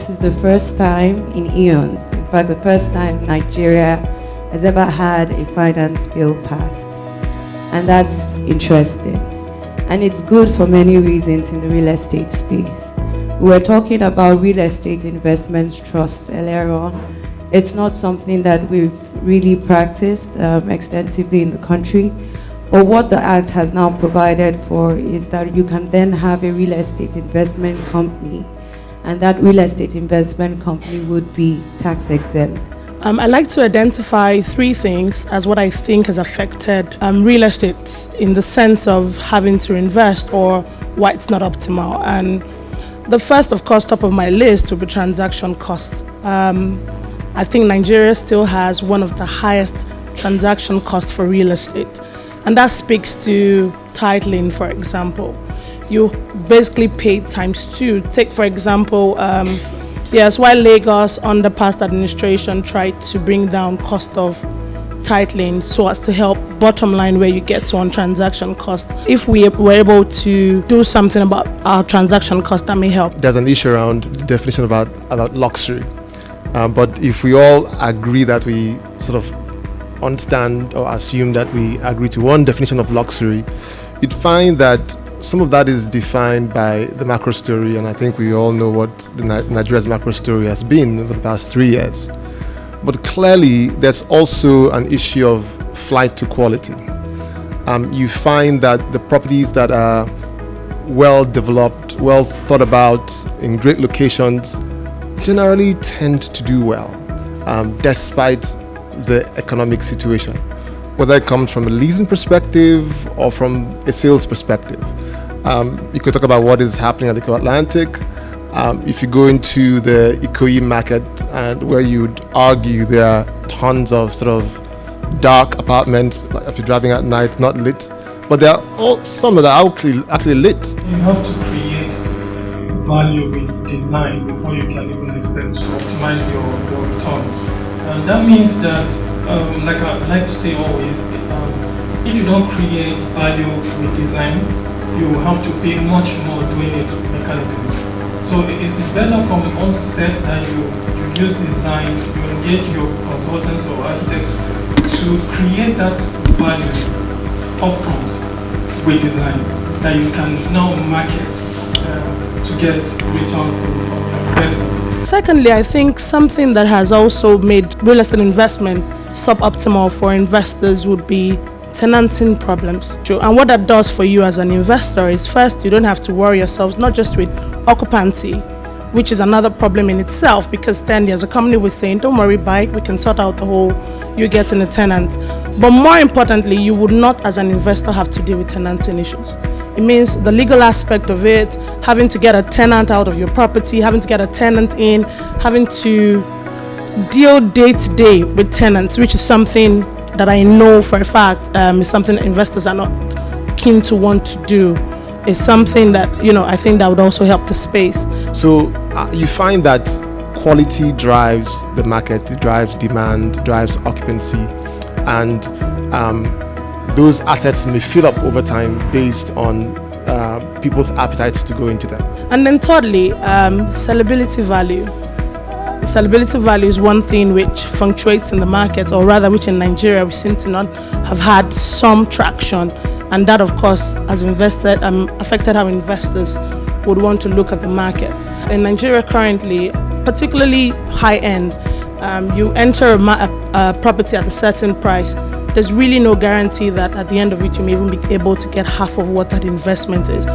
this is the first time in eons, in fact, the first time Nigeria has ever had a finance bill passed. And that's interesting. And it's good for many reasons in the real estate space. We were talking about real estate investment trusts earlier on. It's not something that we've really practiced extensively in the country. But what the Act has now provided for is that you can then have a real estate investment company, and that real estate investment company would be tax exempt. I like to identify three things as what I think has affected real estate in the sense of having to invest or why it's not optimal. And the first, of course, top of my list would be transaction costs. I think Nigeria still has one of the highest transaction costs for real estate. And that speaks to titling, for example. You basically pay times two. Take, for example, yes, while Lagos under past administration tried to bring down cost of titling so as to help bottom line where you get to on transaction cost. If we were able to do something about our transaction cost, that may help. There's an issue around the definition about luxury. But if we all agree that we sort of understand or assume that we agree to one definition of luxury, you'd find that some of that is defined by the macro story, and I think we all know what Nigeria's macro story has been over the past 3 years. But clearly, there's also an issue of flight to quality. You find that the properties that are well developed, well thought about, in great locations, generally tend to do well, despite the economic situation, whether it comes from a leasing perspective or from a sales perspective. You could talk about what is happening at Eko Atlantic. If you go into the Ikoyi market, and where you'd argue there are tons of sort of dark apartments, if you're driving at night, not lit, but there are some that are actually lit. You have to create value with design before you can even expect to optimize your returns. And that means that, like I like to say always, if you don't create value with design, you have to pay much more doing it mechanically. So it's better from the onset that you use design, you engage your consultants or architects to create that value upfront with design that you can now market to get returns on your investment. Secondly, I think something that has also made real estate investment suboptimal for investors would be tenanting problems. And what that does for you as an investor is, first, you don't have to worry yourselves not just with occupancy, which is another problem in itself, because then there's a company with saying, don't worry, buy it, we can sort out the whole you getting a tenant. But more importantly, you would not as an investor have to deal with tenanting issues. It means the legal aspect of it, having to get a tenant out of your property, having to get a tenant in, having to deal day to day with tenants, which is something that I know for a fact is something that investors are not keen to want to do. Is something that, I think that would also help the space. So you find that quality drives the market, it drives demand, drives occupancy, and those assets may fill up over time based on people's appetite to go into them. And then thirdly, sellability value. Sellability value is one thing which fluctuates in the market, or rather which in Nigeria we seem to not have had some traction, and that of course has affected how investors would want to look at the market. In Nigeria currently, particularly high-end, you enter a property at a certain price, there's really no guarantee that at the end of it you may even be able to get half of what that investment is.